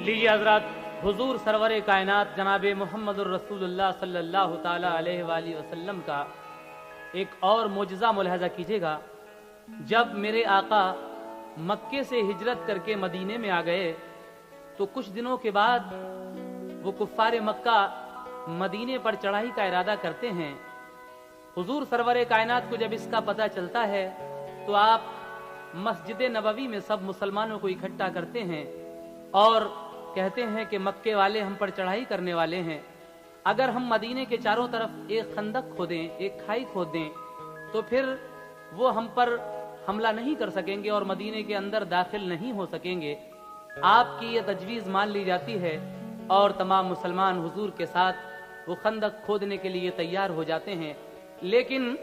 लीजिए हजरत, हुजूर सरवर कायनात जनाब मोहम्मदुर रसूलुल्लाह सल्लल्लाहु ताला अलैहि वसल्लम का एक और मोजज़ा मुलाहजा कीजिएगा। जब मेरे आका मक्के से हिजरत करके मदीने में आ गए तो कुछ दिनों के बाद वो कुफ्फारे मक्का मदीने पर चढ़ाई का इरादा करते हैं। हुजूर सरवर कायनात को जब इसका पता चलता है तो आप मस्जिद नबवी में सब मुसलमानों को इकट्ठा करते हैं और कहते हैं कि मक्के वाले हम पर चढ़ाई करने वाले हैं। अगर हम मदीने के चारों तरफ एक खंदक खोदें, एक खाई खोद दें तो फिर वो हम पर हमला नहीं कर सकेंगे और मदीने के अंदर दाखिल नहीं हो सकेंगे। आपकी ये तजवीज़ मान ली जाती है और तमाम मुसलमान हुजूर के साथ वो खंदक खोदने के लिए तैयार हो जाते हैं। लेकिन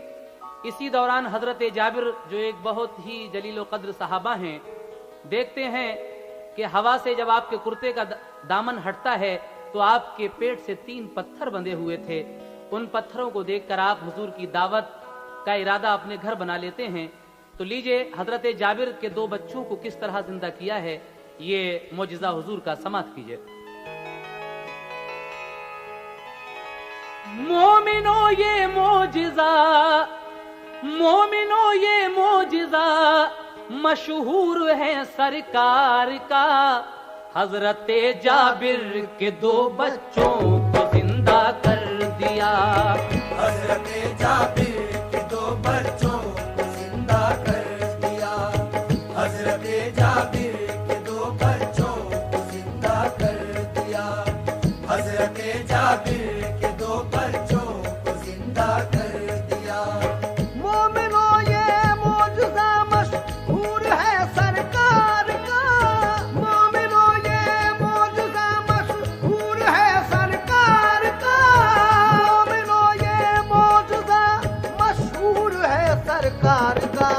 इसी दौरान हजरत जाबिर जो एक बहुत ही जलील कद्र सहाबा हैं, देखते हैं कि हवा से जब आपके कुर्ते का दामन हटता है तो आपके पेट से 3 पत्थर बंधे हुए थे। उन पत्थरों को देखकर आप हुजूर की दावत का इरादा अपने घर बना लेते हैं। तो लीजिए हजरत जाबिर के 2 बच्चों को किस तरह जिंदा किया है, ये मोजिज़ा हुजूर का समात कीजिए। मोमिनो ये मोजिज़ा, मोमिनो ये मोजिज़ा मशहूर है सरकार का। हजरत जाबिर के 2 बच्चों को जिंदा कर दिया। हजरत जाबिर के 2 बच्चों को जिंदा कर दिया। हजरत जाबिर के 2 बच्चों को जिंदा कर दिया। हजरत जाबिर के 2 बच्चों को जिंदा कर दिया। मोमिनो ये मौजूदा मशहूर है सरकार का। मोमिनो ये मौजूदा मशहूर है सरकार का। मोमिनो ये मौजूदा मशहूर है सरकार का।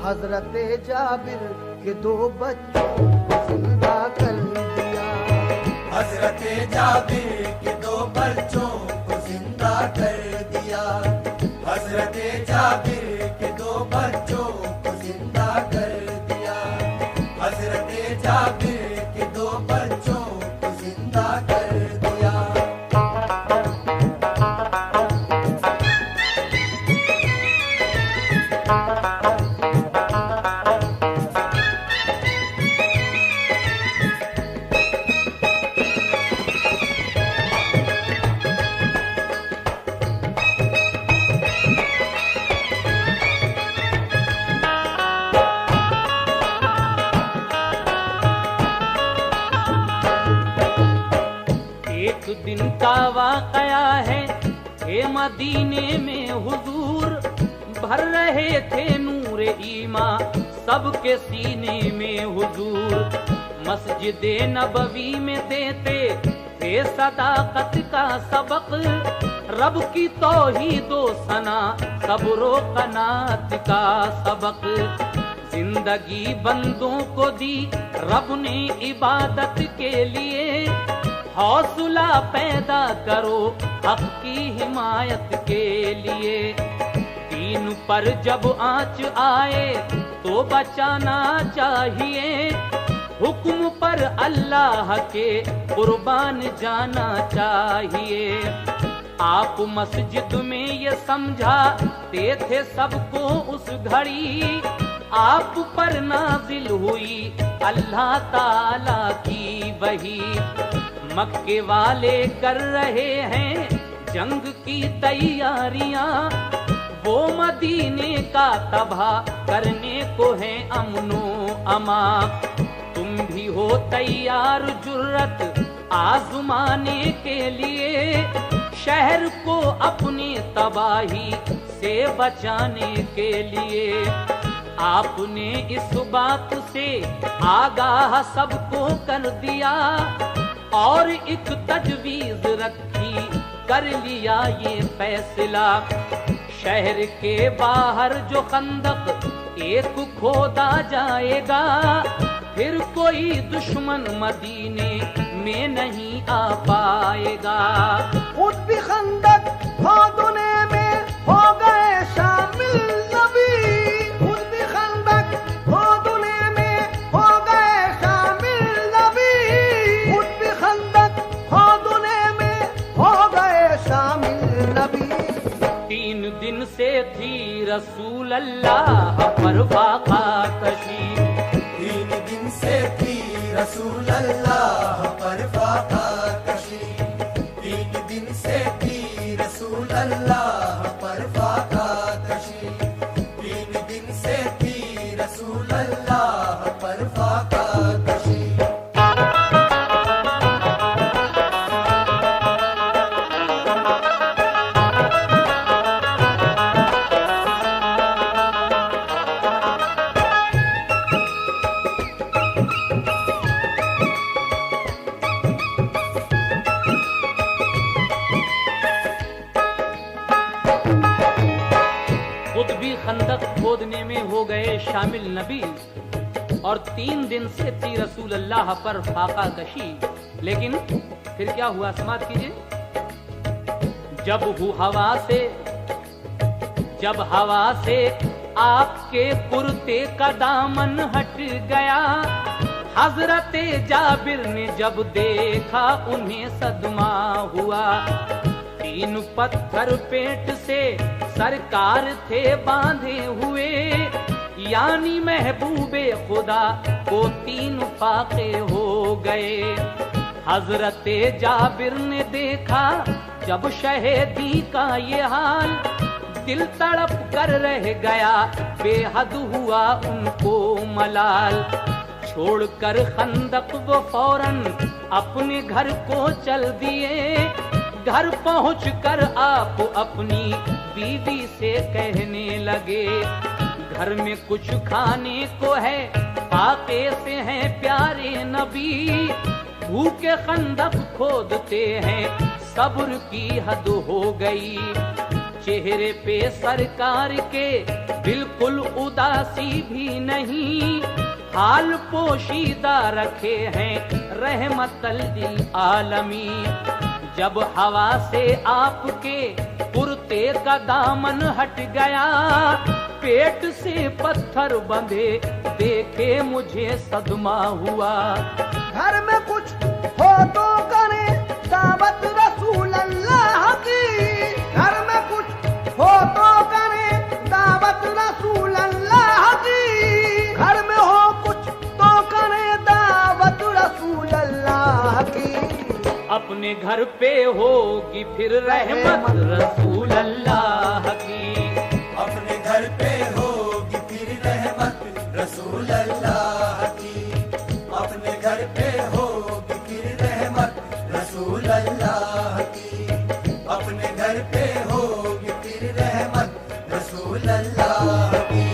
हजरत जाबिर के 2 बच्चों को जिंदा कर दिया। हजरत जाबिर के 2 बच्चों को जिंदा कर दिया। हजरत जाबिर के 2 बच्चों को जिंदा कर दिया। हजरत जाबिर के 2 बच्चों को जिंदा कर दिया। एक दिन का वाकया है कि मदीने में हुजूर भर रहे थे नूर ईमा सबके सीने में। हुजूर मस्जिद नबवी में देते थे सदाकत का सबक, रब की तौहीदो सना सब्रो कनात का सबक। जिंदगी बंदों को दी रब ने इबादत के लिए, हौसला पैदा करो हक की हिमायत के लिए। दीन पर जब आंच आए तो बचाना चाहिए, हुक्म पर अल्लाह के कुर्बान जाना चाहिए। आप मस्जिद में ये समझाते थे सबको उस घड़ी, आप पर नाजिल हुई अल्लाह ताला की वही। मक्के वाले कर रहे हैं जंग की तैयारियां, वो मदीने का तबाह करने को है अमनो अमा। तुम भी हो तैयार जुर्रत आजमाने के लिए, शहर को अपनी तबाही से बचाने के लिए। आपने इस बात से आगाह सबको कर दिया और एक तजवीज रखी, कर लिया ये फैसला। शहर के बाहर जो खंदक एक खोदा जाएगा, फिर कोई दुश्मन मदीने में नहीं आ पाएगा। खुद भी खंदक खोदने में हो गए शामिल नबी। खुद भी खंदक खोदने में हो गए शामिल नबी। रसूल अल्लाह पर फाका कशी। 3 दिन से थी रसूल अल्लाह पर फाका कशी। 3 दिन से थी रसूल अल्लाह पर फाका कशी। 3 दिन से थी रसूल अल्लाह पर फाका कशी। खुद भी खंदक खोदने में हो गए शामिल नबी और 3 दिन से थी रसूल अल्लाह पर फाका कशी। लेकिन फिर क्या हुआ, समाप्त कीजिए। जब हवा से आपके कुर्ते का दामन हट गया, हजरते जाबिर ने जब देखा उन्हें सदमा हुआ। 3 पत्थर पेट से सरकार थे बांधे हुए, यानी महबूबे खुदा को 3 फाके हो गए। हजरते जाबिर ने देखा जब शहीदी का ये हाल, दिल तड़प कर रह गया, बेहद हुआ उनको मलाल। छोड़कर खंदक वो फौरन अपने घर को चल दिए। घर पहुंचकर आप अपनी बीवी से कहने लगे, घर में कुछ खाने को है, फाके से हैं प्यारे नबी। भूखे खंदक खोदते हैं, सब्र की हद हो गई। चेहरे पे सरकार के बिल्कुल उदासी भी नहीं, हाल पोशीदा रखे हैं रहमतल लिल आलमी। जब हवा से आपके कुर्ते का दामन हट गया, पेट से पत्थर बंधे देखे मुझे सदमा हुआ। घर में कुछ हो तो करे दावत रसूल अल्लाह की। घर में कुछ हो तो करे दावत रसूल अल्लाह की। घर में हो कुछ तो करे दावत रसूल अल्लाह की। अपने घर पे होगी फिर रहमत रसूल अल्लाह की। अपने घर पे होगी फिर रहमत रसूल अल्लाह की। अपने घर पे होगी फिर रहमत रसूल अल्लाह की। अपने घर पे होगी फिर रहमत रसूल अल्लाह की।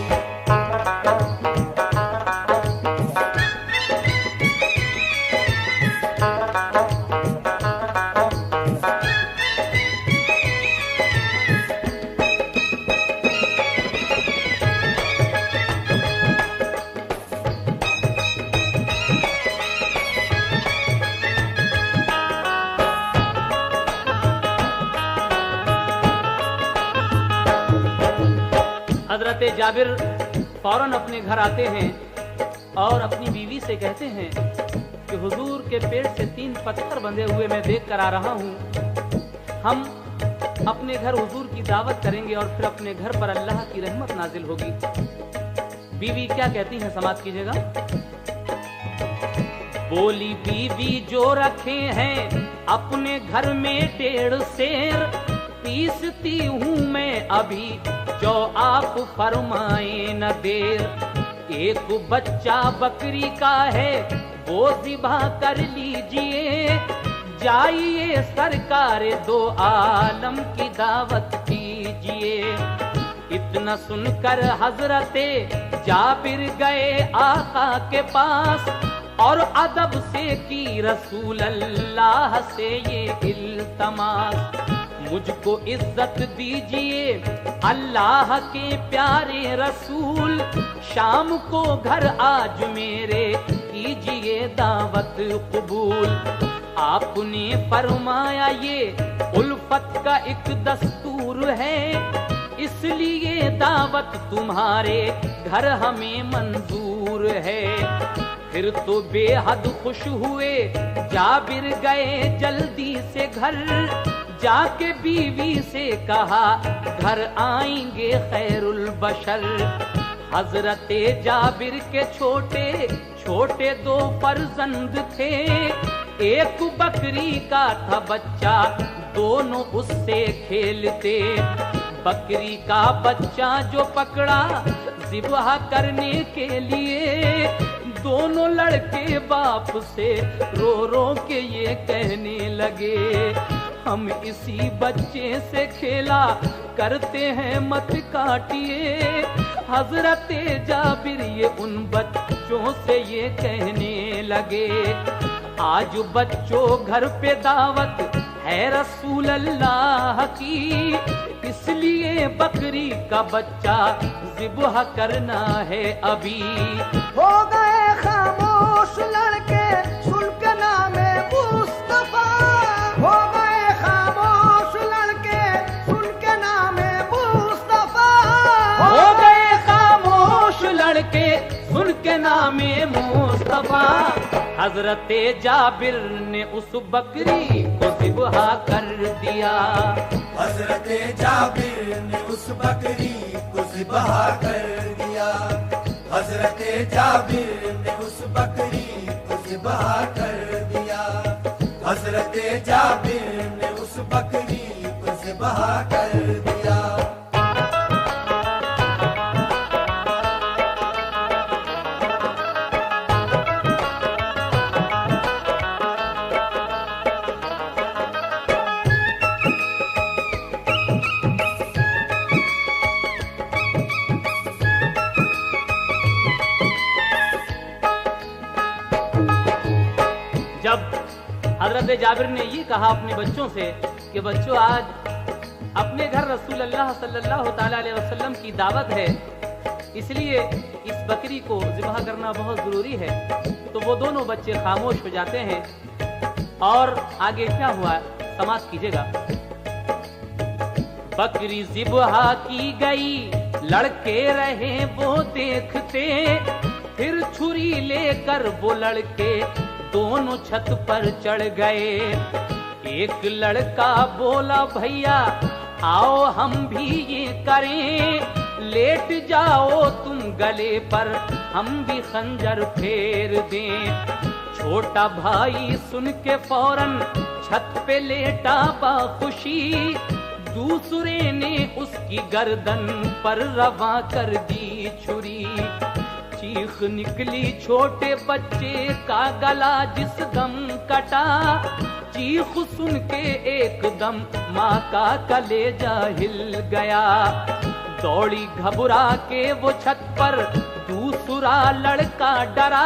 हजरत जाबिर फौरन अपने घर आते हैं और अपनी बीवी से कहते हैं कि हुजूर के पेट से 3 पत्थर बंधे हुए मैं देख कर आ रहा हूँ। हम अपने घर हुजूर की दावत करेंगे और फिर अपने घर पर अल्लाह की रहमत नाजिल होगी। बीवी क्या कहती हैं, समाप्त कीजिएगा। बोली बीवी जो रखे हैं अपने घर में 1.5 शेर, पीसती हूँ मैं अभी जो आप फरमाए न देर। एक बच्चा बकरी का है वो ज़िबा कर लीजिए, जाइए सरकार 2 आलम की दावत कीजिए। इतना सुनकर हजरते जाबिर गए आका के पास और अदब से की रसूल अल्लाह से ये इल्तमास। मुझको इज्जत दीजिए अल्लाह के प्यारे रसूल, शाम को घर आज मेरे कीजिए दावत कबूल। आपने फरमाया ये उल्फत का एक दस्तूर है, इसलिए दावत तुम्हारे घर हमें मंजूर है। फिर तो बेहद खुश हुए जाबिर, गए जल्दी से घर, जाके बीवी से कहा घर आएंगे खैरुल बशर। हजरते जाबिर के छोटे छोटे 2 फर्जंद थे, एक बकरी का था बच्चा, दोनों उससे खेलते। बकरी का बच्चा जो पकड़ा ज़िब्हा करने के लिए, दोनों लड़के बाप से रो रो के ये कहने लगे, हम इसी बच्चे से खेला करते हैं मत काटिए। हजरते जाबिर ये उन बच्चों से ये कहने लगे, आज बच्चों घर पे दावत है रसूल अल्लाह की, इसलिए बकरी का बच्चा ज़िब्हा करना है अभी। हो गए खामोश लड़के सुन के नामे मुस्तफा, हो गए खामोश लड़के सुन के नामे मुस्तफा, हो गए खामोश लड़के सुन के नामे मुस्तफा। हजरते जाबिर ने उस बकरी को ज़िब्हा कर दिया। हजरते जाबिर ने उस बकरी को ज़िब्हा कर दिया। हजरते जाबिर ने उस बकरी को ज़िब्हा कर दिया। हजरते जाबिर ने उस बकरी को ज़िब्हा कर दिया। जब हजरत जाबिर ने ये कहा अपने बच्चों से कि बच्चों आज अपने घर रसूल अल्लाह सल्लल्लाहु ताला अलैहि वसल्लम की दावत है, इसलिए इस बकरी को ज़िब्हा करना बहुत ज़रूरी है, तो वो दोनों बच्चे खामोश हो जाते हैं। और आगे क्या हुआ समाप्त कीजिएगा। बकरी ज़िब्हा की गई, लड़के रहे वो देखते, फिर छुरी लेकर वो लड़के दोनों छत पर चढ़ गए। एक लड़का बोला भैया आओ हम भी ये करें, लेट जाओ तुम गले पर हम भी खंजर फेर दें। छोटा भाई सुन के फौरन छत पे लेटा बाखुशी, दूसरे ने उसकी गर्दन पर रवा कर दी छुरी। चीख निकली छोटे बच्चे का गला जिस दम कटा, चीख सुन के एकदम माँ का कलेजा हिल गया। दौड़ी घबरा के वो छत पर दूसरा लड़का डरा,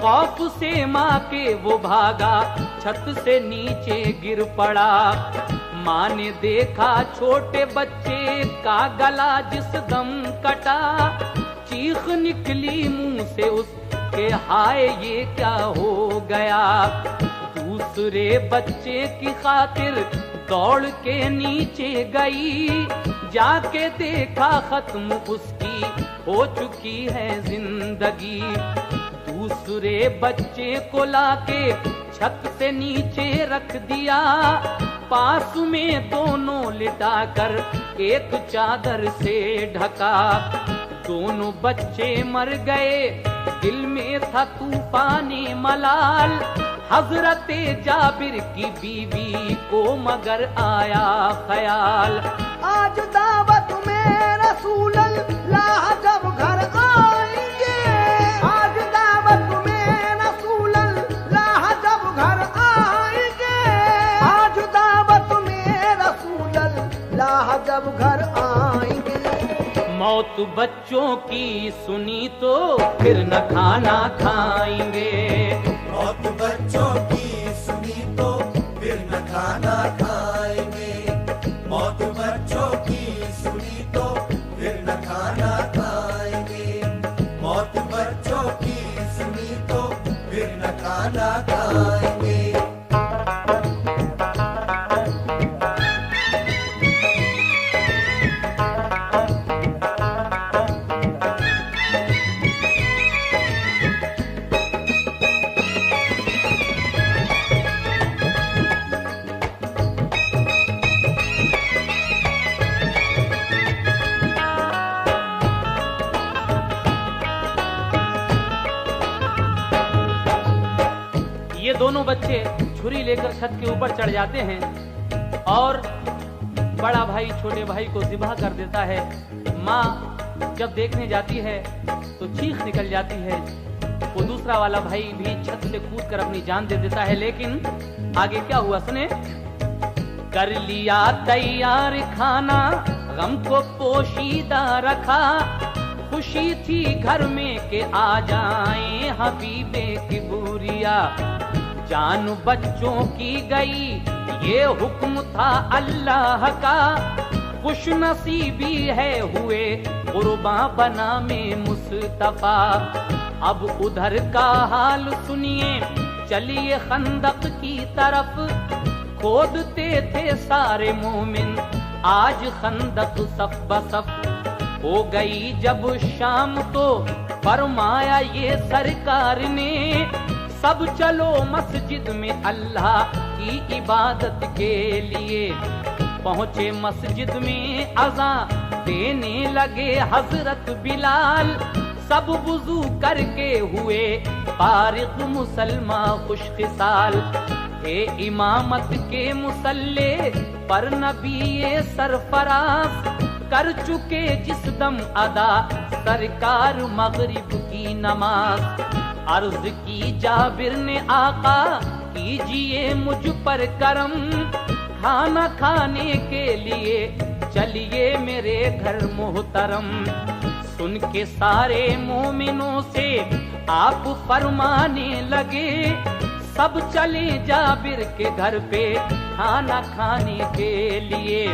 खौफ से माँ के वो भागा छत से नीचे गिर पड़ा। माँ ने देखा छोटे बच्चे का गला जिस दम कटा, चीख निकली मुंह से उसके हाय ये क्या हो गया। दूसरे बच्चे की खातिर दौड़ के नीचे गई, जाके देखा खत्म उसकी हो चुकी है जिंदगी। दूसरे बच्चे को लाके छत से नीचे रख दिया, पास में दोनों लिटाकर एक चादर से ढका। दोनों बच्चे मर गए, दिल में था तूफाने मलाल। हजरते जाबिर की बीवी को मगर आया ख्याल, आज दावत में रसूल अल्लाह जब घर आएंगे, आज दावत में रसूल अल्लाह जब घर आएंगे, आज दावत में रसूल अल्लाह जब घर आएंगे। मौत बच्चों की सुनी तो फिर न खाना खाएंगे। मौत बच्चों की सुनी तो फिर न खाना खाएंगे। मौत बच्चों की सुनी तो फिर न खाना खाएंगे। मौत बच्चों की सुनी तो फिर न खाना खाएंगे। बच्चे छुरी लेकर छत के ऊपर चढ़ जाते हैं और बड़ा भाई छोटे भाई को ज़िबह कर देता है। माँ जब देखने जाती है तो चीख निकल जाती है। वो दूसरा वाला भाई भी छत से कूद कर अपनी जान दे देता है। लेकिन आगे क्या हुआ सुने। कर लिया तैयार खाना, गम को पोशीदा रखा, खुशी थी घर में के आ जाए हबीबे की बुरिया। जान बच्चों की गई ये हुक्म था अल्लाह का, खुश नसीबी है हुए कुर्बा बना में मुस्तफा। अब उधर का हाल सुनिए, चलिए खंदक की तरफ, खोदते थे सारे मोमिन आज खंदक सफ बसफ। हो गई जब शाम तो फरमाया ये सरकार ने, सब चलो मस्जिद में अल्लाह की इबादत के लिए। पहुंचे मस्जिद में अज़ान देने लगे हजरत बिलाल, सब वुजू करके हुए फारिग मुसलमान खुशखिसाल। हे इमामत के मुसल्ले पर नबी ये सरफराज, कर चुके जिस दम अदा सरकार मगरिब की नमाज। अर्ज की जाबिर ने आका कीजिए मुझ पर करम, खाना खाने के लिए चलिए मेरे घर मोहतरम। सुन के सारे मोमिनों से आप फरमाने लगे, सब चले जाबिर के घर पे खाना खाने के लिए।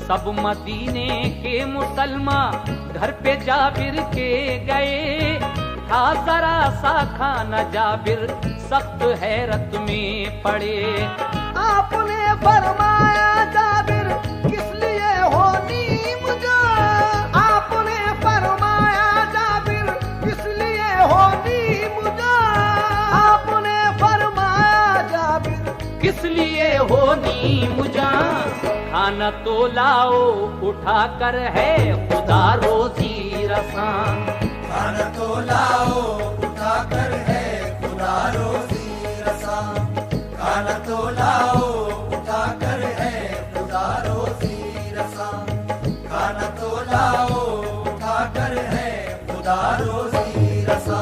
सब मदीने के मुसलमान घर पे जाबिर के गए, था जरा सा खाना जाबिर सख्त हैरत में पड़े। आपने फरमाया जाबिर किस लिए हो नीम जान, आपने फरमाया जाबिर किस लिए हो नीम जान, आपने फरमाया जाबिर किस लिए हो नीम जान। खाना तो लाओ उठा कर है खुदा रोजी रसान, खाना तो लाओ उठा कर है खुदा रोजी रसा। खाना तो लाओ उठा कर है खुदा रोजी रसा। खाना तो लाओ उठा कर है खुदा रोजी रसा।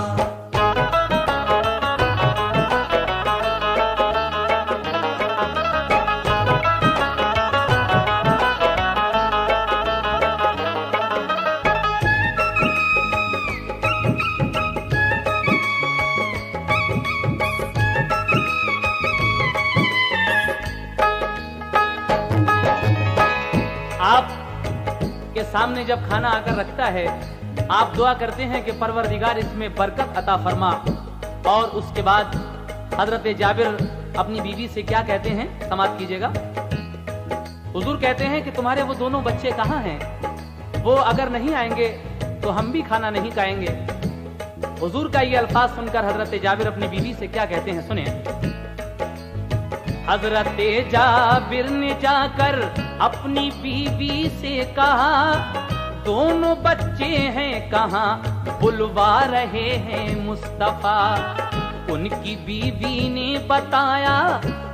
के सामने जब खाना आकर रखता है, आप दुआ करते हैं कि परवरदिगार इसमें बरकत अता फरमा। और उसके बाद हजरत जाबिर अपनी बीवी से क्या कहते हैं, समाप्त कीजिएगा। हुजूर कहते हैं कि तुम्हारे वो दोनों बच्चे कहाँ हैं, वो अगर नहीं आएंगे तो हम भी खाना नहीं खाएंगे। हुजूर का ये अल्फाज सुनकर हजरत जाबिर अपनी बीवी से क्या कहते हैं, सुने। हजरत जाबिर ने जाकर अपनी बीवी से कहा, दोनों बच्चे हैं कहाँ, बुलवा रहे हैं मुस्तफा। उनकी बीवी ने बताया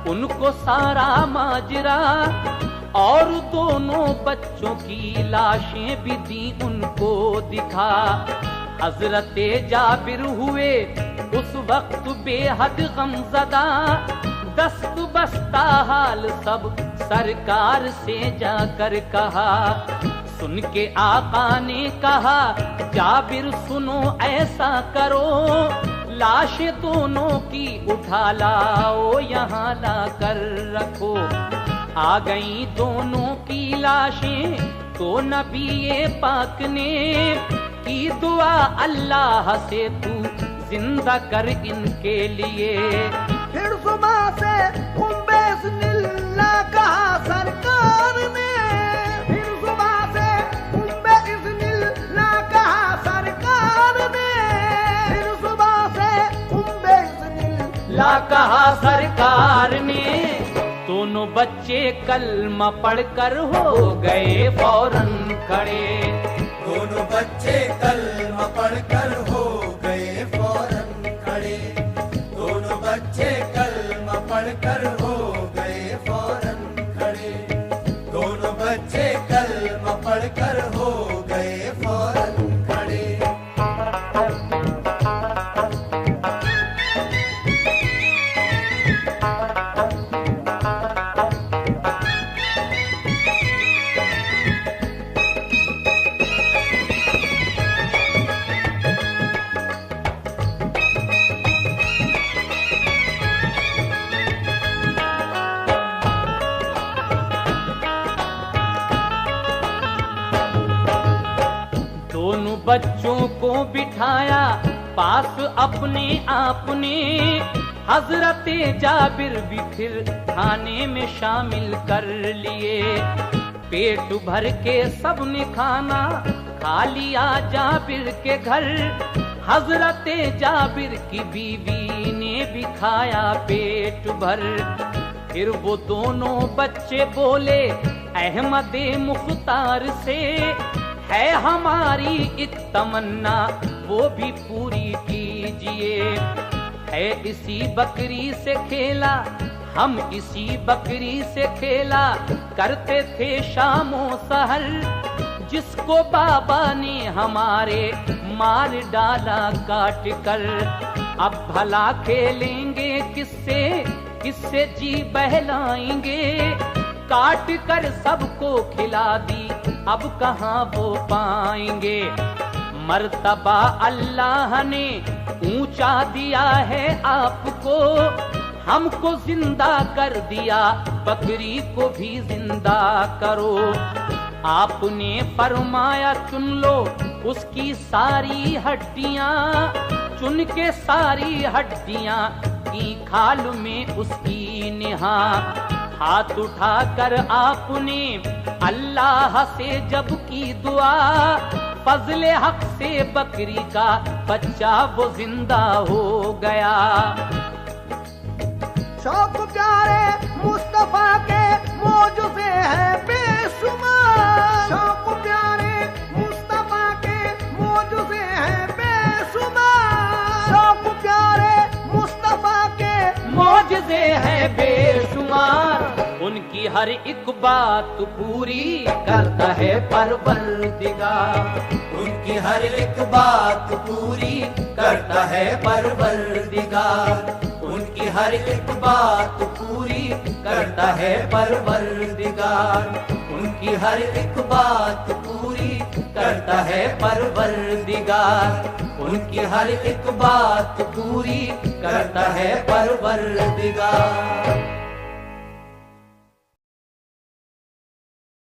उनको सारा माजरा, और दोनों बच्चों की लाशें भी दी उनको दिखा। हजरत जाबिर हुए उस वक्त बेहद गमज़दा, दस्त बस्ता हाल सब सरकार से जाकर कहा। सुन के आका ने कहा, जाबिर सुनो ऐसा करो, लाशें दोनों की उठा लाओ यहाँ ला कर रखो। आ गई दोनों की लाशें तो नबी पाक ने की दुआ, अल्लाह से तू जिंदा कर इनके लिए। फिर सुबह से बिस्मिल्लाह कहा सरकार ने, फिर सुबह से बिस्मिल्लाह कहा सरकार ने, फिर सुबह से बिस्मिल्लाह कहा सरकार ने। दोनों बच्चे कलमा पढ़कर हो गए फौरन खड़े, दोनों बच्चे कलमा पढ़कर हो गए फौरन खड़े। दोनों बच्चे कलमा बच्चों को बिठाया पास अपने आपने, हजरत जाबिर भी फिर खाने में शामिल कर लिए। पेट भर के सबने खाना खा लिया जाबिर के घर, हजरत जाबिर की बीवी ने भी खाया पेट भर। फिर वो दोनों बच्चे बोले अहमद मुख्तार से, है हमारी एक तमन्ना वो भी पूरी कीजिए। है इसी बकरी से खेला, हम इसी बकरी से खेला करते थे शामो सहर, जिसको बाबा ने हमारे मार डाला काट कर। अब भला खेलेंगे किससे, किससे जी बहलाएंगे, काट कर सबको खिला दी अब कहाँ वो पाएंगे। मर्तबा अल्लाह ने ऊंचा दिया है आपको, हमको जिंदा कर दिया बकरी को भी जिंदा करो। आपने फरमाया चुन लो उसकी सारी हड्डियां, चुन के सारी हड्डियां की खाल में उसकी निहा। हाथ उठाकर आपने अल्लाह से जब की दुआ, फजले हक से बकरी का बच्चा वो जिंदा हो गया। शौक प्यारे मुस्तफा के मौजूदे हैं बेशुमार, शौक प्यारे मुस्तफा के मौजूदे हैं बेशुमार, शौक प्यारे मुस्तफा के मौजूदे हैं बेशुमार। उनकी हर एक बात पूरी करता है परवरदिगार, उनकी हर एक बात पूरी करता है परवरदिगार, उनकी हर एक बात पूरी करता है परवरदिगार, उनकी हर एक बात पूरी करता है परवरदिगार, उनकी हर एक बात पूरी करता है परवरदिगार।